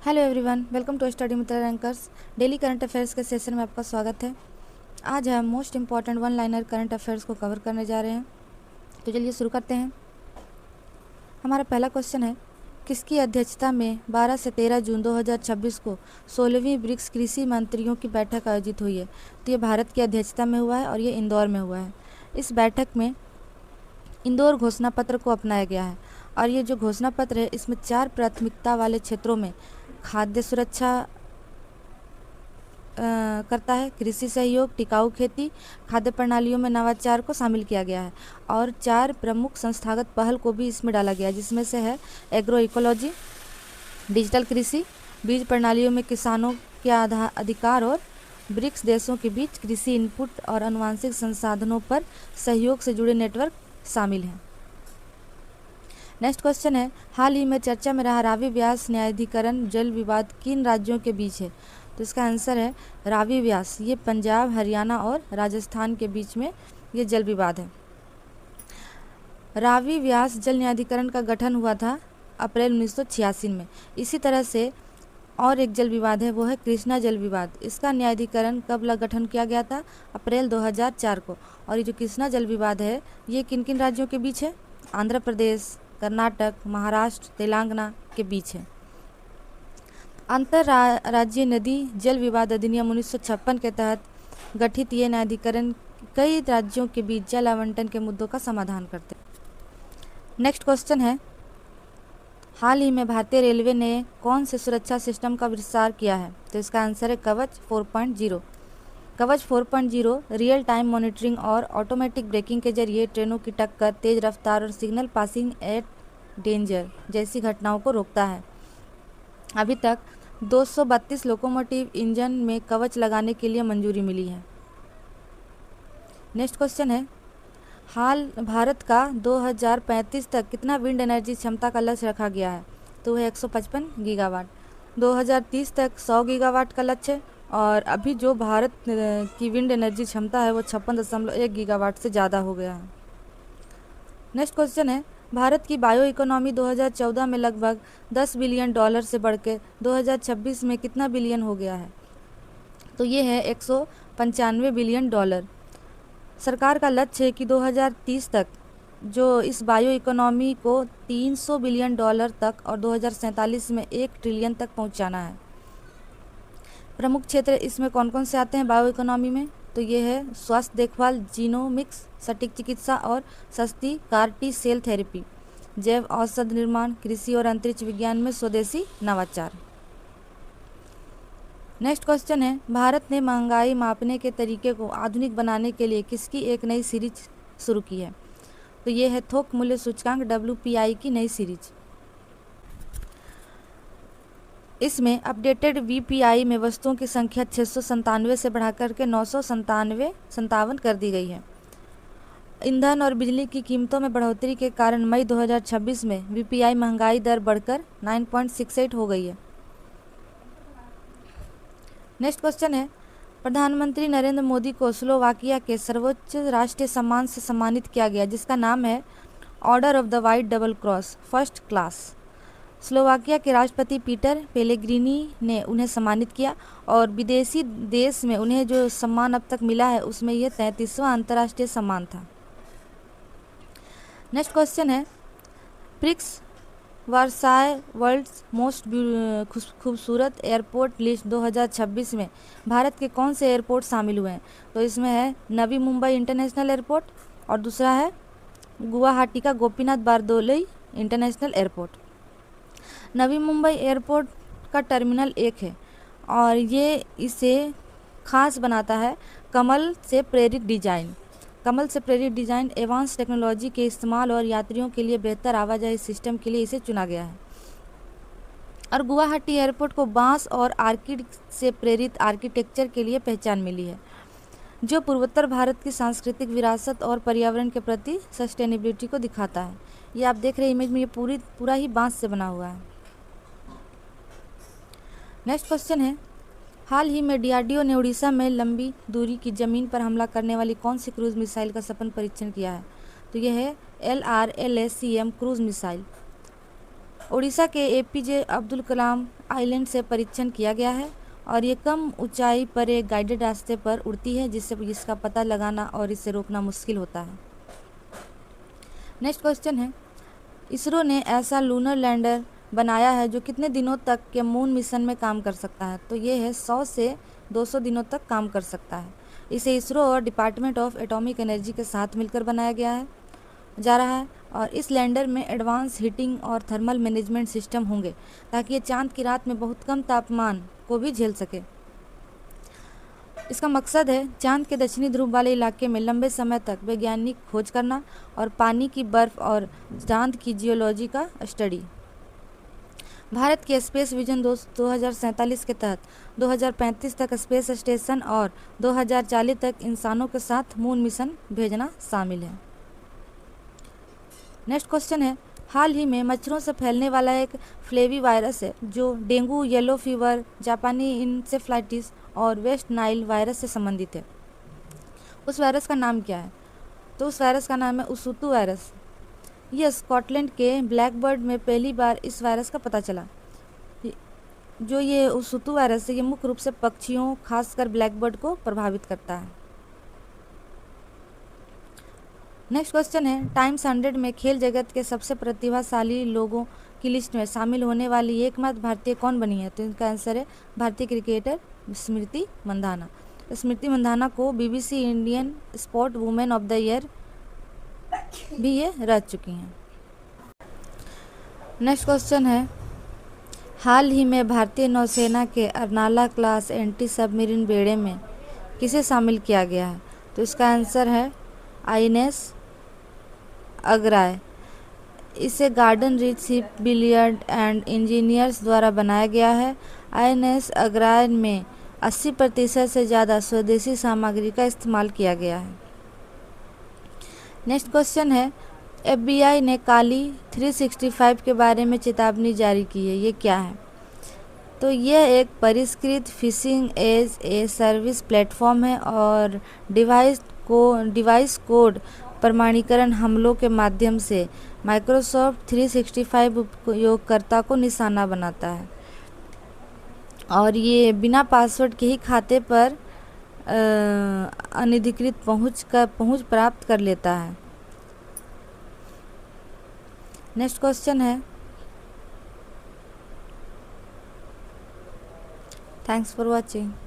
Hello everyone, welcome to study Mitra rankers. Daily current affairs के session में आपका स्वागत है। आज हम most important one liner current affairs को कवर करने जा रहे हैं। तो चलिए शुरू करते हैं। हमारा पहला क्वेश्चन है, किसकी अध्यक्षता में 12 से 13 जून 2026 को 16वीं ब्रिक्स कृषि मंत्रियों की बैठक आयोजित हुई है। तो ये भारत की अध्यक्षता में हुआ है और ये इंदौर में हुआ है। इस बैठक में इंदौर घोषणा पत्र को अपनाया गया है और ये जो घोषणा पत्र है इसमें 4 प्राथमिकता वाले क्षेत्रों में खाद्य सुरक्षा करता है, कृषि सहयोग, टिकाऊ खेती, खाद्य प्रणालियों में नवाचार को शामिल किया गया है और 4 प्रमुख संस्थागत पहल को भी इसमें डाला गया है, जिसमें से है एग्रो इकोलॉजी, डिजिटल कृषि, बीज प्रणालियों में किसानों के अधिकार और ब्रिक्स देशों के बीच कृषि इनपुट और आनुवंशिक संसाधनों पर सहयोग से जुड़े नेटवर्क शामिल हैं। नेक्स्ट क्वेश्चन है, हाल ही में चर्चा में रहा रावी व्यास न्यायाधिकरण जल विवाद किन राज्यों के बीच है? तो इसका आंसर है रावी व्यास। ये पंजाब, हरियाणा और राजस्थान के बीच में ये जल विवाद है। रावी व्यास जल न्यायाधिकरण का गठन हुआ था अप्रैल 1986 में। इसी तरह से और एक जल विवाद है, वो है कृष्णा जल विवाद। इसका न्यायाधिकरण कब गठन किया गया था? अप्रैल 2004 को। और ये जो कृष्णा जल विवाद है ये किन किन राज्यों के बीच है? आंध्र प्रदेश, कर्नाटक, महाराष्ट्र, तेलंगाना के बीच है। अंतर्राज्यीय नदी जल विवाद अधिनियम 1956 के तहत गठित ये न्यायाधिकरण कई राज्यों के बीच जल आवंटन के मुद्दों का समाधान करते हैं। नेक्स्ट क्वेश्चन है, हाल ही में भारतीय रेलवे ने कौन से सुरक्षा सिस्टम का विस्तार किया है? तो इसका आंसर है कवच 4.0। कवच 4.0 रियल टाइम मॉनिटरिंग और ऑटोमेटिक ब्रेकिंग के जरिए ट्रेनों की टक्कर, तेज रफ्तार और सिग्नल पासिंग एट डेंजर जैसी घटनाओं को रोकता है। अभी तक 232 लोकोमोटिव इंजन में कवच लगाने के लिए मंजूरी मिली है। नेक्स्ट क्वेश्चन है, हाल भारत का 2035 तक कितना विंड एनर्जी क्षमता का लक्ष्य रखा गया है? तो वह 155 गीगावाट। 2030 तक 100 गीगावाट का लक्ष्य है और अभी जो भारत की विंड एनर्जी क्षमता है वो 56.1 गीगावाट से ज़्यादा हो गया है। नेक्स्ट क्वेश्चन है, भारत की बायो इकोनॉमी 2014 में लगभग $10 बिलियन से बढ़कर 2026 में कितना बिलियन हो गया है? तो ये है $195 बिलियन। सरकार का लक्ष्य है कि 2030 तक जो इस बायो इकोनॉमी को $300 बिलियन तक और 2047 में 1 ट्रिलियन तक पहुंचाना है। प्रमुख क्षेत्र इसमें कौन कौन से आते हैं बायो इकोनॉमी में? तो ये है स्वास्थ्य देखभाल, जीनोमिक्स, सटीक चिकित्सा और सस्ती कार टी सेल थेरेपी, जैव औषध निर्माण, कृषि और अंतरिक्ष विज्ञान में स्वदेशी नवाचार। नेक्स्ट क्वेश्चन है, भारत ने महंगाई मापने के तरीके को आधुनिक बनाने के लिए किसकी एक नई सीरीज शुरू की है? तो ये है थोक मूल्य सूचकांक WPI की नई सीरीज। इसमें अपडेटेड VPI में वस्तुओं की संख्या 697 से बढ़ाकर के 957 कर दी गई है। ईंधन और बिजली की कीमतों में बढ़ोतरी के कारण मई 2026 में VPI महंगाई दर बढ़कर 9.68 हो गई है। नेक्स्ट क्वेश्चन है, प्रधानमंत्री नरेंद्र मोदी को स्लोवाकिया के सर्वोच्च राष्ट्रीय सम्मान से सम्मानित किया गया, जिसका नाम है order of the white double cross first class. Slovakia के राष्ट्रपति पीटर पेलेग्रिनी ने उन्हें सम्मानित किया और विदेशी देश में उन्हें जो सम्मान अब तक मिला है उसमें यह 33वां अंतर्राष्ट्रीय सम्मान था। नेक्स्ट क्वेश्चन है, प्रिक्स वर्साय वर्ल्ड्स मोस्ट खूबसूरत एयरपोर्ट लिस्ट 2026 में भारत के कौन से एयरपोर्ट शामिल हुए हैं? तो इसमें है नवी मुंबई इंटरनेशनल एयरपोर्ट और दूसरा है गुवाहाटी का Gopinath Bardoli international airport. Navi Mumbai airport का टर्मिनल 1 है और ये इसे खास बनाता है कमल से प्रेरित डिज़ाइन, एडवांस टेक्नोलॉजी के इस्तेमाल और यात्रियों के लिए बेहतर आवाजाही सिस्टम के लिए इसे चुना गया है। और गुवाहाटी एयरपोर्ट को बांस और आर्किड से प्रेरित आर्किटेक्चर के लिए पहचान मिली है, जो पूर्वोत्तर भारत की सांस्कृतिक विरासत और पर्यावरण के प्रति सस्टेनेबिलिटी को दिखाता है। ये आप देख रहे हैं इमेज में, ये पूरा ही बांस से बना हुआ है। नेक्स्ट क्वेश्चन है, हाल ही में DRDO ने उड़ीसा में लंबी दूरी की ज़मीन पर हमला करने वाली कौन सी क्रूज मिसाइल का सफल परीक्षण किया है? तो यह है LRLS-CM क्रूज मिसाइल। उड़ीसा के एपीजे अब्दुल कलाम आइलैंड से परीक्षण किया गया है और ये कम ऊंचाई पर एक गाइडेड रास्ते पर उड़ती है जिसका पता लगाना और इसे रोकना मुश्किल होता है। नेक्स्ट क्वेश्चन है, इसरो ने ऐसा लूनर लैंडर बनाया है जो कितने दिनों तक के मून मिशन में काम कर सकता है? तो ये है 100 से 200 दिनों तक काम कर सकता है। इसे इसरो और डिपार्टमेंट ऑफ एटॉमिक एनर्जी के साथ मिलकर बनाया गया है जा रहा है और इस लैंडर में एडवांस हीटिंग और थर्मल मैनेजमेंट सिस्टम होंगे ताकि ये चांद की रात में बहुत कम तापमान को भी झेल सके। इसका मकसद है चांद के दक्षिणी ध्रुव वाले इलाके में लंबे समय तक वैज्ञानिक खोज करना और पानी की बर्फ और चांद की जियोलॉजी का स्टडी। भारत के स्पेस विजन 2047 के तहत 2035 तक स्पेस स्टेशन और 2040 तक इंसानों के साथ मून मिशन भेजना शामिल है। नेक्स्ट क्वेश्चन है, हाल ही में मच्छरों से फैलने वाला एक फ्लेवी वायरस है जो डेंगू, येलो फीवर, जापानी इंसेफ्लाइटिस और वेस्ट नाइल वायरस से संबंधित है। उस वायरस का नाम क्या है? तो उस वायरस का नाम है उसूतु वायरस। यह स्कॉटलैंड के ब्लैकबर्ड में पहली बार इस वायरस का पता चला। जो ये उसूतु वायरस है ये मुख्य रूप से पक्षियों खासकर ब्लैकबर्ड को प्रभावित करता है। नेक्स्ट क्वेश्चन है, टाइम्स 100 में खेल जगत के सबसे प्रतिभाशाली लोगों की लिस्ट में शामिल होने वाली एकमात्र भारतीय कौन बनी है? तो इनका आंसर है भारतीय क्रिकेटर स्मृति मंधाना। स्मृति मंधाना को BBC Indian sport women of the year भी ये रह चुकी हैं। नेक्स्ट क्वेश्चन है, हाल ही में भारतीय नौसेना के अर्नाला क्लास एंटी सबमरीन बेड़े में किसे शामिल किया गया है? तो इसका आंसर है आईएनएस अग्राय। इसे garden reach ship billiard and engineers द्वारा बनाया गया है। आईएनएस अग्राय में 80% से ज़्यादा स्वदेशी सामग्री का इस्तेमाल किया गया है। नेक्स्ट क्वेश्चन है, एफबीआई ने काली 365 के बारे में चेतावनी जारी की है, ये क्या है? तो यह एक परिष्कृत phishing as a service platform है और डिवाइस कोड प्रमाणीकरण हमलों के माध्यम से माइक्रोसॉफ्ट 365 उपयोगकर्ता को निशाना बनाता है और ये बिना पासवर्ड के ही खाते पर अनधिकृत पहुंच प्राप्त कर लेता है। नेक्स्ट क्वेश्चन है, थैंक्स फॉर वॉचिंग।